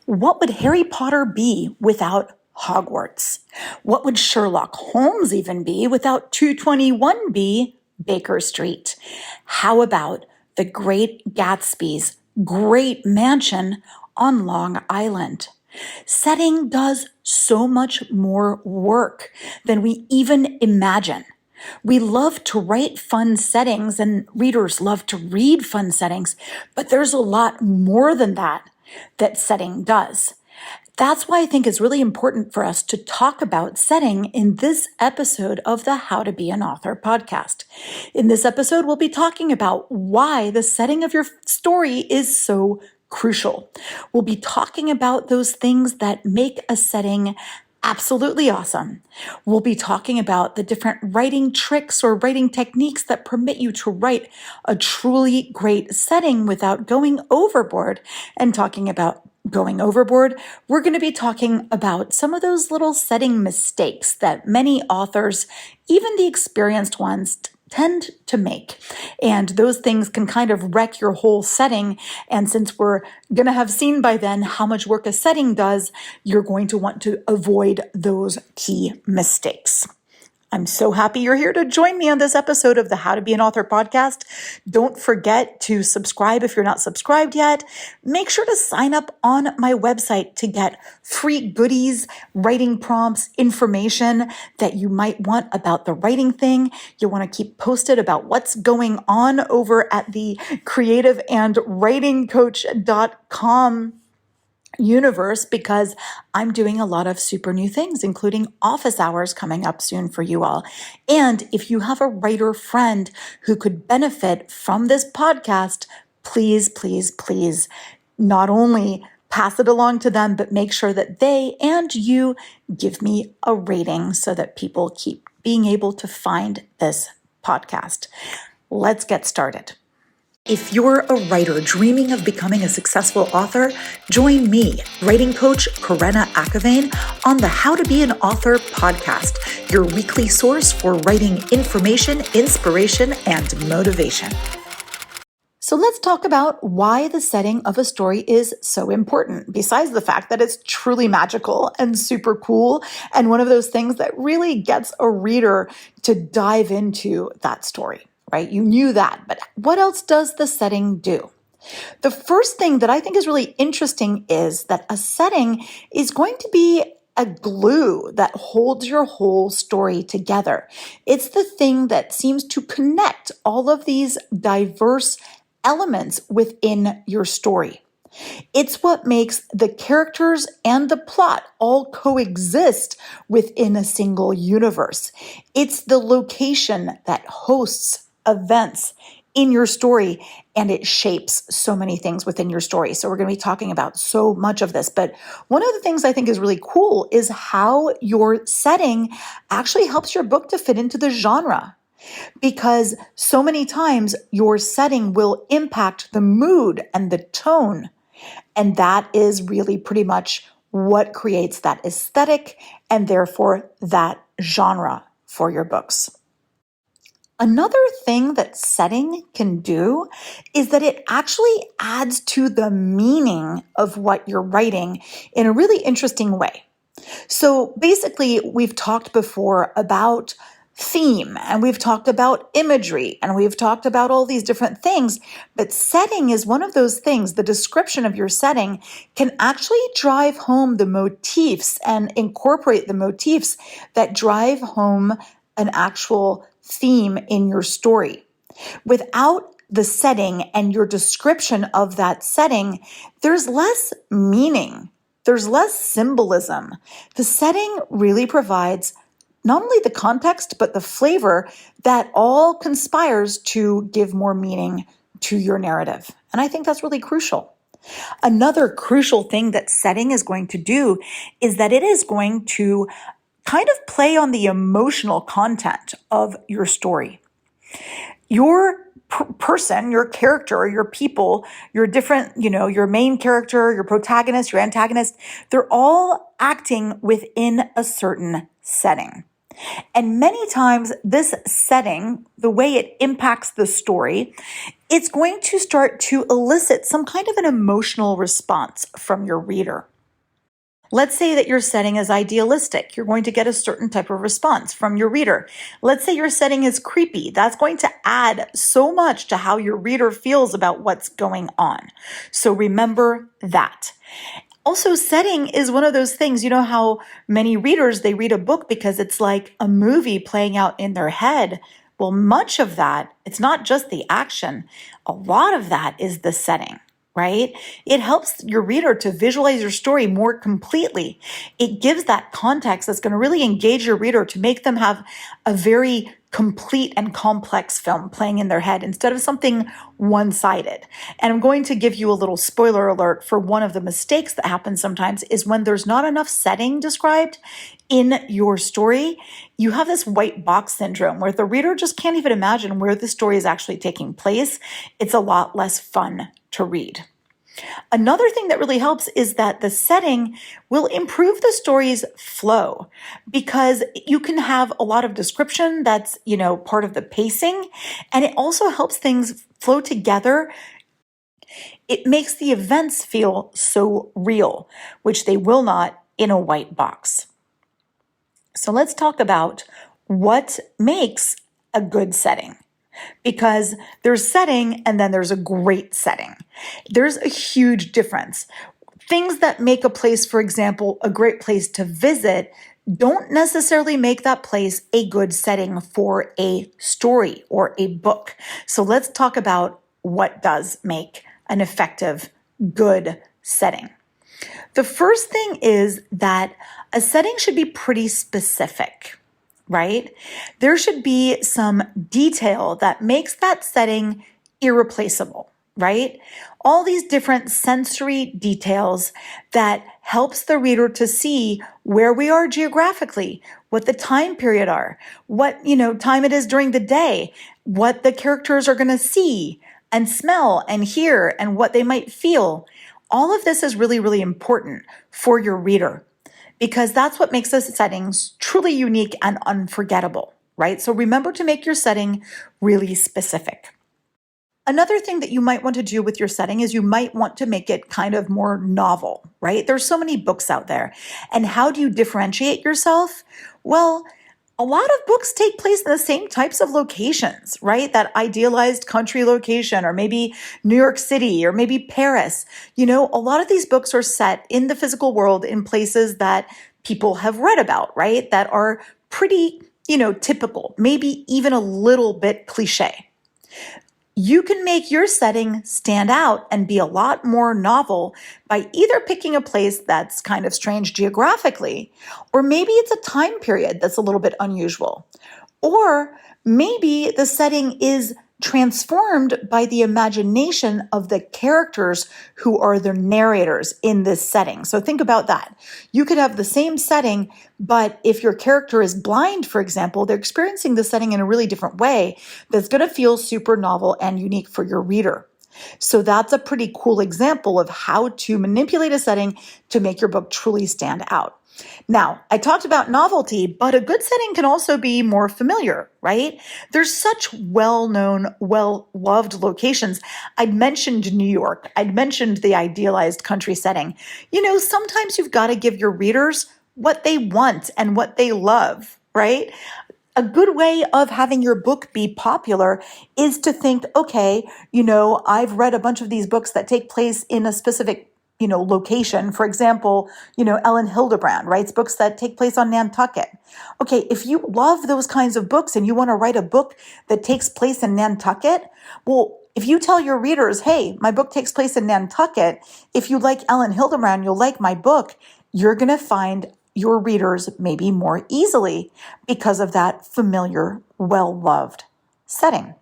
What would Harry Potter be without Hogwarts? What would Sherlock Holmes even be without 221B Baker Street? How about the Great Gatsby's great mansion on Long Island? Setting does so much more work than we even imagine. We love to write fun settings and readers love to read fun settings, but there's a lot more than that setting does. That's why I think it's really important for us to talk about setting in this episode of the How to Be an Author podcast. In this episode, we'll be talking about why the setting of your story is so crucial. We'll be talking about those things that make a setting absolutely awesome. We'll be talking about the different writing tricks or writing techniques that permit you to write a truly great setting without going overboard. And talking about going overboard, we're going to be talking about some of those little setting mistakes that many authors, even the experienced ones, tend to make. And those things can kind of wreck your whole setting. And since we're going to have seen by then how much work a setting does, you're going to want to avoid those key mistakes. I'm so happy you're here to join me on this episode of the How to Be an Author podcast. Don't forget to subscribe if you're not subscribed yet. Make sure to sign up on my website to get free goodies, writing prompts, information that you might want about the writing thing. You'll want to keep posted about what's going on over at the creativeandwritingcoach.com universe, because I'm doing a lot of super new things, including office hours coming up soon for you all. And if you have a writer friend who could benefit from this podcast, please, please, please, not only pass it along to them, but make sure that they and you give me a rating so that people keep being able to find this podcast. Let's get started. If you're a writer dreaming of becoming a successful author, join me, writing coach Karenna Akavane, on the How to Be an Author podcast, your weekly source for writing information, inspiration, and motivation. So let's talk about why the setting of a story is so important, besides the fact that it's truly magical and super cool, and one of those things that really gets a reader to dive into that story. Right? You knew that, but what else does the setting do? The first thing that I think is really interesting is that a setting is going to be a glue that holds your whole story together. It's the thing that seems to connect all of these diverse elements within your story. It's what makes the characters and the plot all coexist within a single universe. It's the location that hosts events in your story, and it shapes so many things within your story. So we're going to be talking about so much of this. But one of the things I think is really cool is how your setting actually helps your book to fit into the genre. Because so many times your setting will impact the mood and the tone. And that is really pretty much what creates that aesthetic and therefore that genre for your books. Another thing that setting can do is that it actually adds to the meaning of what you're writing in a really interesting way. So basically, we've talked before about theme, and we've talked about imagery, and we've talked about all these different things, but setting is one of those things. The description of your setting can actually drive home the motifs and incorporate the motifs that drive home an actual theme in your story. Without the setting and your description of that setting, there's less meaning. There's less symbolism. The setting really provides not only the context, but the flavor that all conspires to give more meaning to your narrative. And I think that's really crucial. Another crucial thing that setting is going to do is that it is going to kind of play on the emotional content of your story. Your person, your character, your people, your different, your main character, your protagonist, your antagonist, they're all acting within a certain setting. And many times this setting, the way it impacts the story, it's going to start to elicit some kind of an emotional response from your reader. Let's say that your setting is idealistic. You're going to get a certain type of response from your reader. Let's say your setting is creepy. That's going to add so much to how your reader feels about what's going on. So remember that. Also, setting is one of those things, you know how many readers, they read a book because it's like a movie playing out in their head. Well, much of that, it's not just the action. A lot of that is the setting, right? It helps your reader to visualize your story more completely. It gives that context that's going to really engage your reader to make them have a very complete and complex film playing in their head instead of something one-sided. And I'm going to give you a little spoiler alert for one of the mistakes that happens sometimes is when there's not enough setting described in your story, you have this white box syndrome where the reader just can't even imagine where the story is actually taking place. It's a lot less fun to read. Another thing that really helps is that the setting will improve the story's flow because you can have a lot of description that's, part of the pacing, and it also helps things flow together. It makes the events feel so real, which they will not in a white box. So let's talk about what makes a good setting. Because there's setting and then there's a great setting. There's a huge difference. Things that make a place, for example, a great place to visit, don't necessarily make that place a good setting for a story or a book. So let's talk about what does make an effective, good setting. The first thing is that a setting should be pretty specific, right? There should be some detail that makes that setting irreplaceable, right? All these different sensory details that helps the reader to see where we are geographically, what the time period are, what, time it is during the day, what the characters are going to see and smell and hear and what they might feel. All of this is really, really important for your reader, because that's what makes those settings truly unique and unforgettable, right? So remember to make your setting really specific. Another thing that you might want to do with your setting is you might want to make it kind of more novel, right? There's so many books out there. And how do you differentiate yourself? Well, a lot of books take place in the same types of locations, right? That idealized country location, or maybe New York City, or maybe Paris. A lot of these books are set in the physical world in places that people have read about, right? That are pretty, typical, maybe even a little bit cliche. You can make your setting stand out and be a lot more novel by either picking a place that's kind of strange geographically, or maybe it's a time period that's a little bit unusual, or maybe the setting is transformed by the imagination of the characters who are the narrators in this setting. So think about that. You could have the same setting, but if your character is blind, for example, they're experiencing the setting in a really different way that's going to feel super novel and unique for your reader. So that's a pretty cool example of how to manipulate a setting to make your book truly stand out. Now, I talked about novelty, but a good setting can also be more familiar, right? There's such well-known, well-loved locations. I'd mentioned New York. I'd mentioned the idealized country setting. Sometimes you've got to give your readers what they want and what they love, right? A good way of having your book be popular is to think, okay, I've read a bunch of these books that take place in a specific location. For example, Ellen Hildebrand writes books that take place on Nantucket. Okay, if you love those kinds of books and you want to write a book that takes place in Nantucket, well, if you tell your readers, hey, my book takes place in Nantucket, if you like Ellen Hildebrand, you'll like my book, you're going to find your readers maybe more easily because of that familiar, well-loved setting.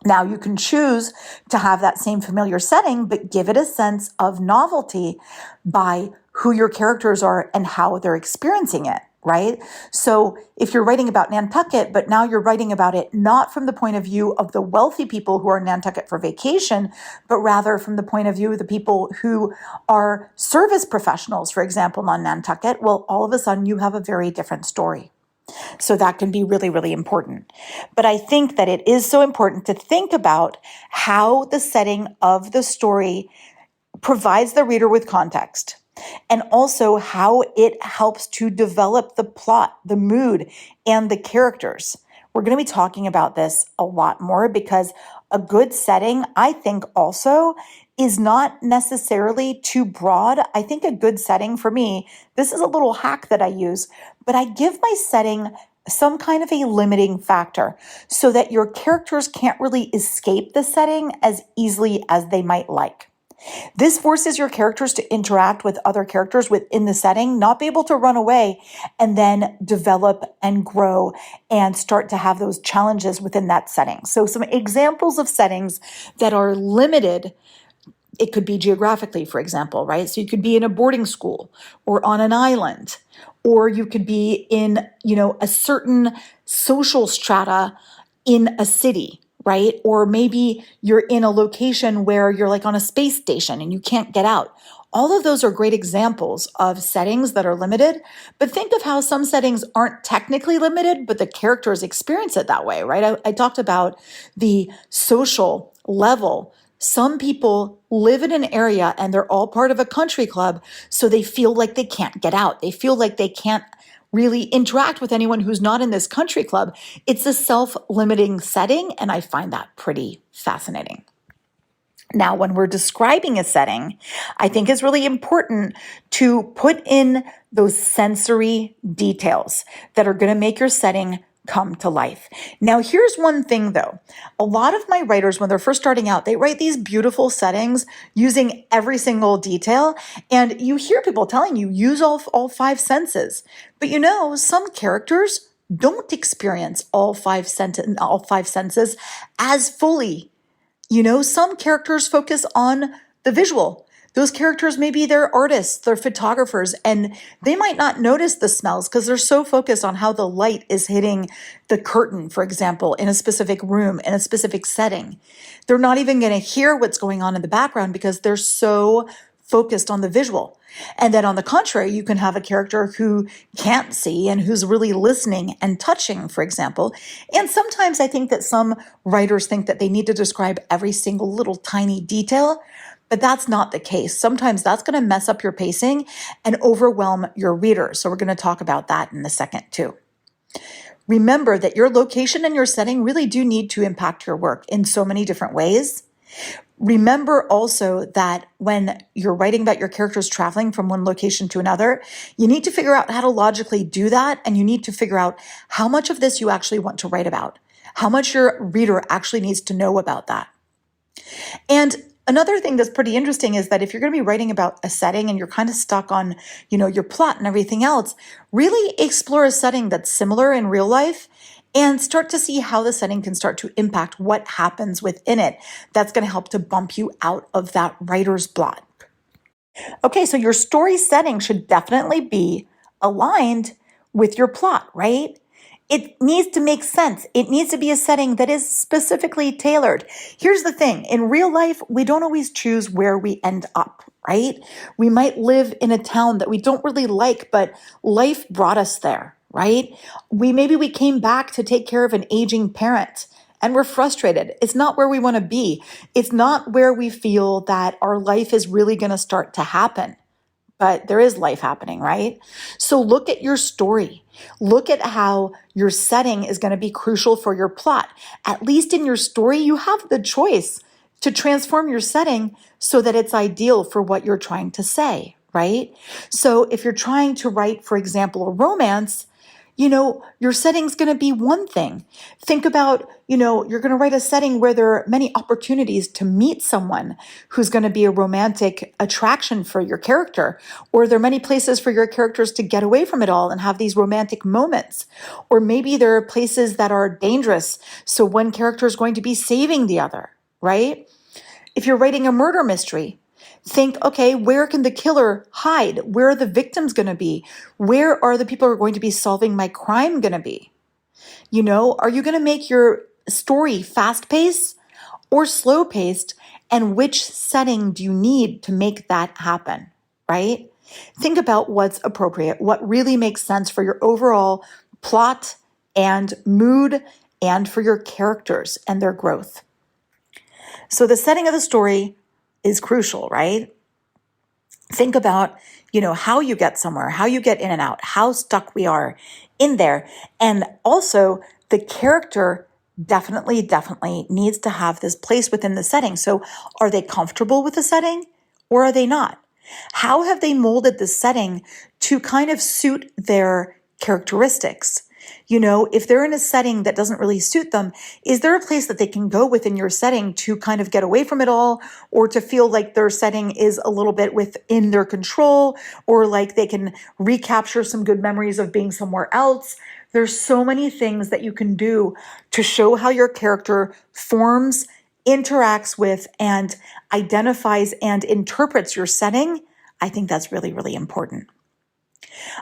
Now, you can choose to have that same familiar setting, but give it a sense of novelty by who your characters are and how they're experiencing it, right? So if you're writing about Nantucket, but now you're writing about it not from the point of view of the wealthy people who are in Nantucket for vacation, but rather from the point of view of the people who are service professionals, for example, on Nantucket, well, all of a sudden you have a very different story. So that can be really, really important. But I think that it is so important to think about how the setting of the story provides the reader with context, and also how it helps to develop the plot, the mood, and the characters. We're going to be talking about this a lot more because a good setting, I think, also is not necessarily too broad. I think a good setting for me, this is a little hack that I use, but I give my setting some kind of a limiting factor so that your characters can't really escape the setting as easily as they might like. This forces your characters to interact with other characters within the setting, not be able to run away, and then develop and grow and start to have those challenges within that setting. So some examples of settings that are limited. It could be geographically, for example, right? So you could be in a boarding school or on an island, or you could be in, a certain social strata in a city, right? Or maybe you're in a location where you're like on a space station and you can't get out. All of those are great examples of settings that are limited, but think of how some settings aren't technically limited, but the characters experience it that way, right? I talked about the social level. Some people live in an area and they're all part of a country club, so they feel like they can't get out. They feel like they can't really interact with anyone who's not in this country club. It's a self-limiting setting, and I find that pretty fascinating. Now, when we're describing a setting, I think it's really important to put in those sensory details that are going to make your setting come to life. Now, here's one thing though. A lot of my writers, when they're first starting out, they write these beautiful settings using every single detail. And you hear people telling you, use all five senses. But some characters don't experience all five senses as fully. Some characters focus on the visual. Those characters, maybe they're artists, they're photographers, and they might not notice the smells because they're so focused on how the light is hitting the curtain, for example, in a specific room, in a specific setting. They're not even going to hear what's going on in the background because they're so focused on the visual. And then on the contrary, you can have a character who can't see and who's really listening and touching, for example. And sometimes I think that some writers think that they need to describe every single little tiny detail, but that's not the case. Sometimes that's going to mess up your pacing and overwhelm your reader. So we're going to talk about that in a second too. Remember that your location and your setting really do need to impact your work in so many different ways. Remember also that when you're writing about your characters traveling from one location to another, you need to figure out how to logically do that, and you need to figure out how much of this you actually want to write about, how much your reader actually needs to know about that. And another thing that's pretty interesting is that if you're going to be writing about a setting and you're kind of stuck on, your plot and everything else, really explore a setting that's similar in real life and start to see how the setting can start to impact what happens within it. That's going to help to bump you out of that writer's block. Okay, so your story setting should definitely be aligned with your plot, right? It needs to make sense. It needs to be a setting that is specifically tailored. Here's the thing. In real life, we don't always choose where we end up, right? We might live in a town that we don't really like, but life brought us there, right? Maybe we came back to take care of an aging parent and we're frustrated. It's not where we want to be. It's not where we feel that our life is really going to start to happen. But there is life happening, right? So look at your story. Look at how your setting is going to be crucial for your plot. At least in your story, you have the choice to transform your setting so that it's ideal for what you're trying to say, right? So if you're trying to write, for example, a romance, your setting's going to be one thing. Think about, you're going to write a setting where there are many opportunities to meet someone who's going to be a romantic attraction for your character. Or there are many places for your characters to get away from it all and have these romantic moments. Or maybe there are places that are dangerous. So one character is going to be saving the other, right? If you're writing a murder mystery, think, okay, where can the killer hide? Where are the victims going to be? Where are the people who are going to be solving my crime going to be? Are you going to make your story fast-paced or slow-paced? And which setting do you need to make that happen, right? Think about what's appropriate, what really makes sense for your overall plot and mood and for your characters and their growth. So the setting of the story is crucial, right? Think about, how you get somewhere, how you get in and out, how stuck we are in there. And also the character definitely needs to have this place within the setting. So are they comfortable with the setting or are they not? How have they molded the setting to kind of suit their characteristics? If they're in a setting that doesn't really suit them, is there a place that they can go within your setting to kind of get away from it all, or to feel like their setting is a little bit within their control, or like they can recapture some good memories of being somewhere else? There's so many things that you can do to show how your character forms, interacts with, and identifies and interprets your setting. I think that's really important.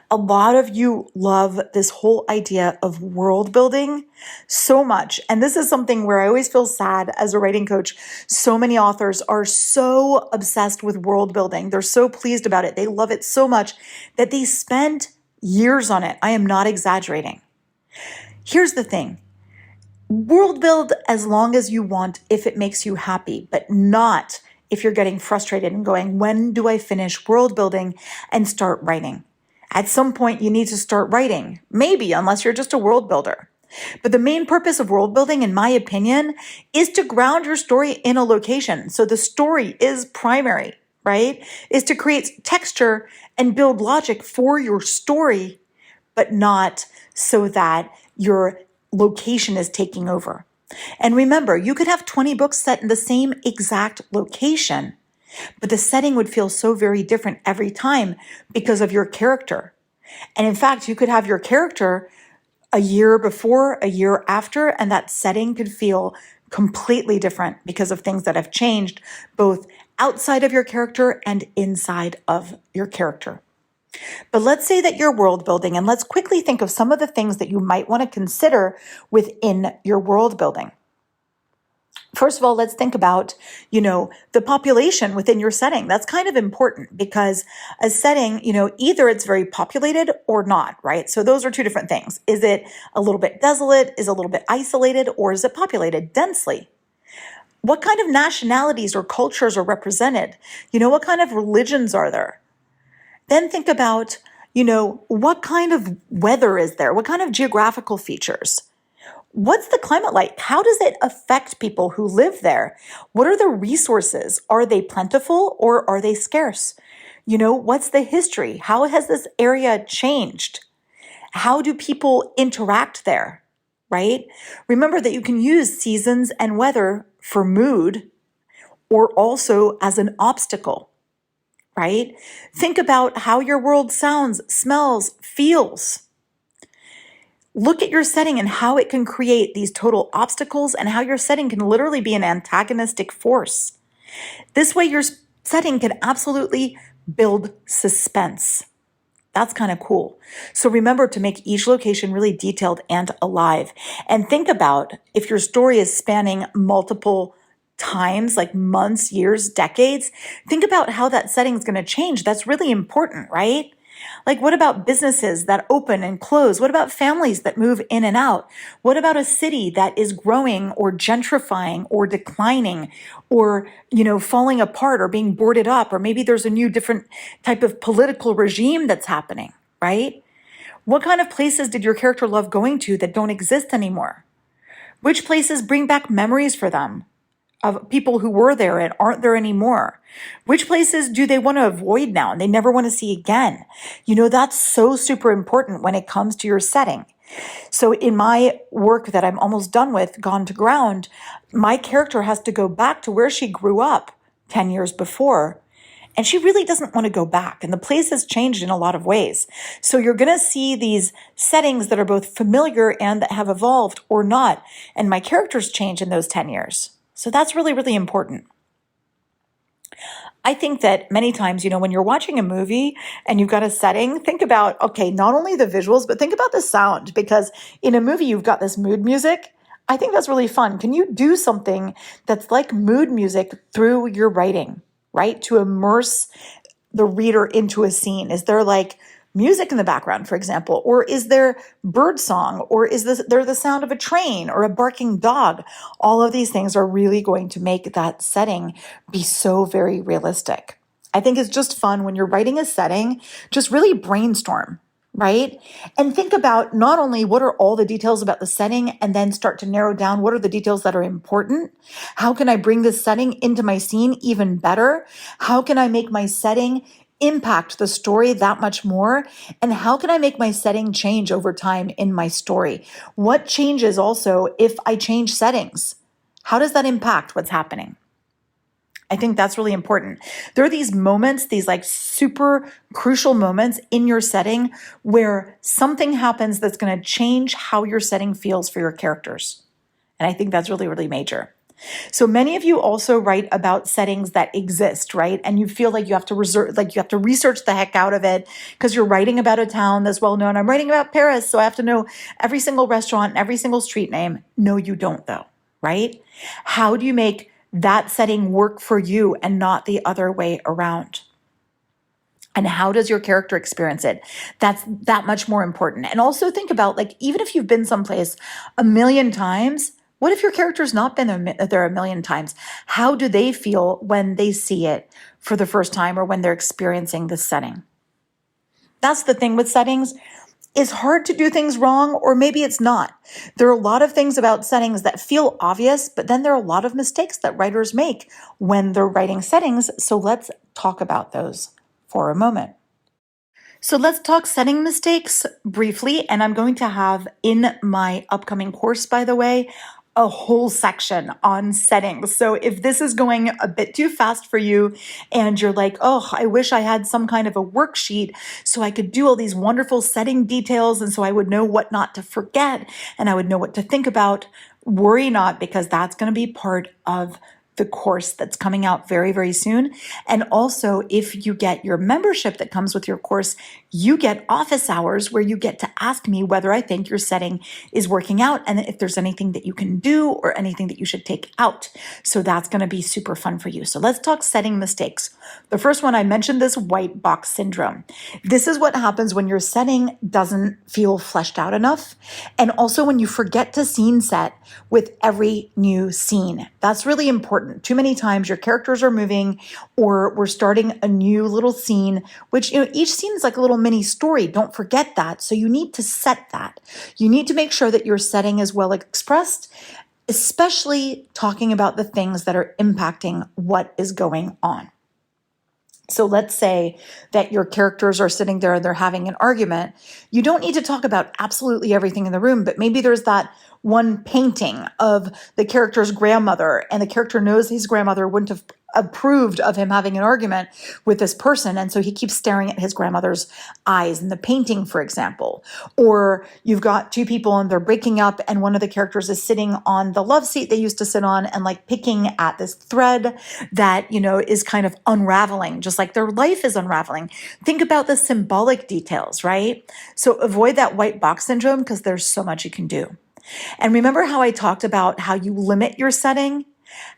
A lot of you love this whole idea of world building so much. And this is something where I always feel sad as a writing coach. So many authors are so obsessed with world building. They're so pleased about it. They love it so much that they spend years on it. I am not exaggerating. Here's the thing. World build as long as you want if it makes you happy, but not if you're getting frustrated and going, when do I finish world building and start writing? At some point, you need to start writing, maybe, unless you're just a world builder. But the main purpose of world building, in my opinion, is to ground your story in a location. So the story is primary, right? Is to create texture and build logic for your story, but not so that your location is taking over. And remember, you could have 20 books set in the same exact location, but the setting would feel so very different every time because of your character. And in fact, you could have your character a year before, a year after, and that setting could feel completely different because of things that have changed, both outside of your character and inside of your character. But let's say that you're world building, and let's quickly think of some of the things that you might want to consider within your world building. First of all, let's think about, the population within your setting. That's kind of important because a setting, either it's very populated or not, right? So those are two different things. Is it a little bit desolate? Is it a little bit isolated? Or is it populated densely? What kind of nationalities or cultures are represented? What kind of religions are there? Then think about, what kind of weather is there? What kind of geographical features? What's the climate like? How does it affect people who live there? What are the resources? Are they plentiful or are they scarce? What's the history? How has this area changed? How do people interact there, right? Remember that you can use seasons and weather for mood or also as an obstacle, right? Think about how your world sounds, smells, feels. Look at your setting and how it can create these total obstacles and how your setting can literally be an antagonistic force. This way, your setting can absolutely build suspense. That's kind of cool. So remember to make each location really detailed and alive. And think about if your story is spanning multiple times, like months, years, decades, think about how that setting is going to change. That's really important, right? Like, what about businesses that open and close? What about families that move in and out? What about a city that is growing or gentrifying or declining or, falling apart or being boarded up? Or maybe there's a new different type of political regime that's happening, right? What kind of places did your character love going to that don't exist anymore? Which places bring back memories for them of people who were there and aren't there anymore? Which places do they want to avoid now and they never want to see again? That's so super important when it comes to your setting. So in my work that I'm almost done with, Gone to Ground, my character has to go back to where she grew up 10 years before. And she really doesn't want to go back. And the place has changed in a lot of ways. So you're going to see these settings that are both familiar and that have evolved or not. And my characters change in those 10 years. So that's really important. I think that many times, when you're watching a movie and you've got a setting, think about, okay, not only the visuals, but think about the sound, because in a movie, you've got this mood music. I think that's really fun. Can you do something that's like mood music through your writing, right? To immerse the reader into a scene. Is there like music in the background, for example? Or is there bird song? Or is there the sound of a train or a barking dog? All of these things are really going to make that setting be so very realistic. I think it's just fun when you're writing a setting, just really brainstorm, right? And think about not only what are all the details about the setting, and then start to narrow down what are the details that are important. How can I bring this setting into my scene even better? How can I make my setting impact the story that much more? And how can I make my setting change over time in my story? What changes also if I change settings? How does that impact what's happening? I think that's really important. There are these moments, these like super crucial moments in your setting where something happens that's going to change how your setting feels for your characters. And I think that's really, really major. So many of you also write about settings that exist, right? And you feel like you have to research the heck out of it because you're writing about a town that's well known. I'm writing about Paris, so I have to know every single restaurant and every single street name. No, you don't though, right? How do you make that setting work for you and not the other way around? And how does your character experience it? That's that much more important. And also think about, like, even if you've been someplace a million times, what if your character's not been there a million times? How do they feel when they see it for the first time or when they're experiencing this setting? That's the thing with settings. It's hard to do things wrong, or maybe it's not. There are a lot of things about settings that feel obvious, but then there are a lot of mistakes that writers make when they're writing settings. So let's talk about those for a moment. So let's talk setting mistakes briefly. And I'm going to have in my upcoming course, by the way, a whole section on settings. So if this is going a bit too fast for you and you're like, oh, I wish I had some kind of a worksheet so I could do all these wonderful setting details and so I would know what not to forget and I would know what to think about, worry not, because that's going to be part of the course that's coming out very, very soon. And also, if you get your membership that comes with your course, you get office hours where you get to ask me whether I think your setting is working out and if there's anything that you can do or anything that you should take out. So that's going to be super fun for you. So let's talk setting mistakes. The first one, I mentioned this white box syndrome. This is what happens when your setting doesn't feel fleshed out enough. And also when you forget to scene set with every new scene. That's really important. Too many times your characters are moving or we're starting a new little scene, which, each scene is like a little mini story. Don't forget that. So you need to set that. You need to make sure that your setting is well expressed, especially talking about the things that are impacting what is going on. So let's say that your characters are sitting there and they're having an argument. You don't need to talk about absolutely everything in the room, but maybe there's that one painting of the character's grandmother, and the character knows his grandmother wouldn't have approved of him having an argument with this person. And so he keeps staring at his grandmother's eyes in the painting, for example. Or you've got two people and they're breaking up and one of the characters is sitting on the love seat they used to sit on and like picking at this thread that, is kind of unraveling, just like their life is unraveling. Think about the symbolic details, right? So avoid that white box syndrome because there's so much you can do. And remember how I talked about how you limit your setting?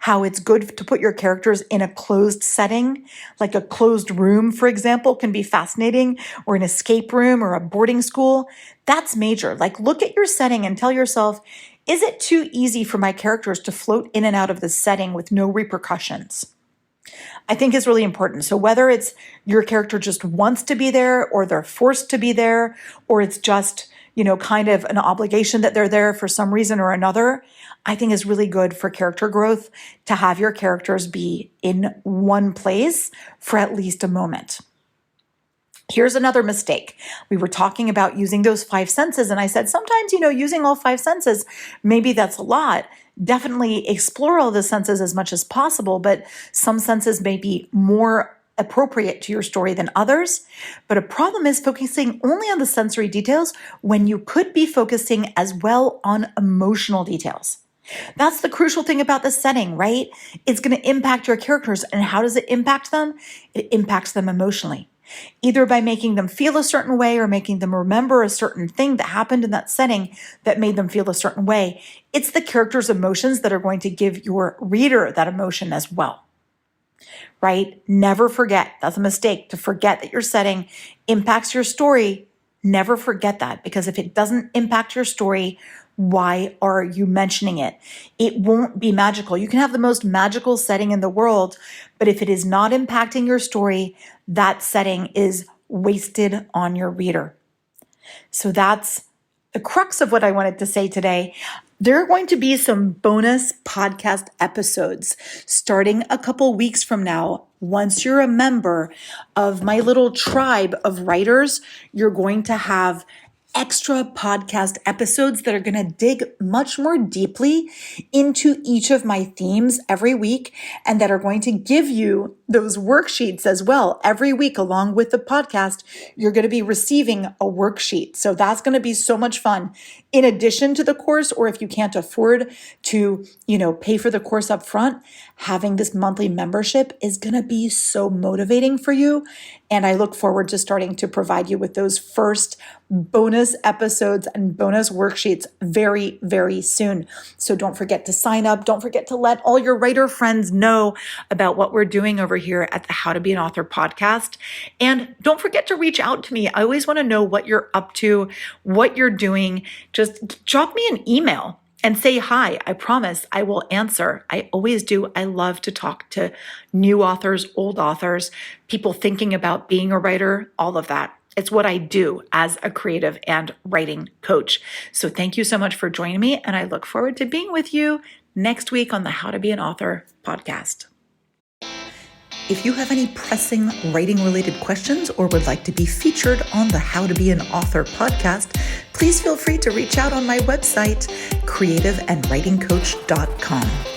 How it's good to put your characters in a closed setting, like a closed room, for example, can be fascinating, or an escape room or a boarding school. That's major. Like, look at your setting and tell yourself, is it too easy for my characters to float in and out of this setting with no repercussions? I think is really important. So whether it's your character just wants to be there or they're forced to be there, or it's just, kind of an obligation that they're there for some reason or another, I think is really good for character growth to have your characters be in one place for at least a moment. Here's another mistake. We were talking about using those five senses, and I said sometimes, using all five senses, maybe that's a lot. Definitely explore all the senses as much as possible, but some senses may be more appropriate to your story than others. But a problem is focusing only on the sensory details when you could be focusing as well on emotional details. That's the crucial thing about the setting, right? It's going to impact your characters. And how does it impact them? It impacts them emotionally, either by making them feel a certain way or making them remember a certain thing that happened in that setting that made them feel a certain way. It's the character's emotions that are going to give your reader that emotion as well, right? Never forget. That's a mistake, to forget that your setting impacts your story. Never forget that, because if it doesn't impact your story, Why are you mentioning it? It won't be magical. You can have the most magical setting in the world, but if it is not impacting your story, that setting is wasted on your reader. So that's the crux of what I wanted to say today. There are going to be some bonus podcast episodes starting a couple weeks from now. Once you're a member of my little tribe of writers, you're going to have extra podcast episodes that are going to dig much more deeply into each of my themes every week and that are going to give you those worksheets as well. Every week, along with the podcast, you're going to be receiving a worksheet. So that's going to be so much fun. In addition to the course, or if you can't afford to, pay for the course up front, having this monthly membership is going to be so motivating for you. And I look forward to starting to provide you with those first bonus episodes and bonus worksheets very, very soon. So don't forget to sign up. Don't forget to let all your writer friends know about what we're doing over here at the How to Be an Author podcast. And don't forget to reach out to me. I always want to know what you're up to, what you're doing. Just drop me an email and say hi. I promise I will answer. I always do. I love to talk to new authors, old authors, people thinking about being a writer, all of that. It's what I do as a creative and writing coach. So thank you so much for joining me, and I look forward to being with you next week on the How to Be an Author podcast. If you have any pressing writing-related questions or would like to be featured on the How to Be an Author podcast, please feel free to reach out on my website, creativeandwritingcoach.com.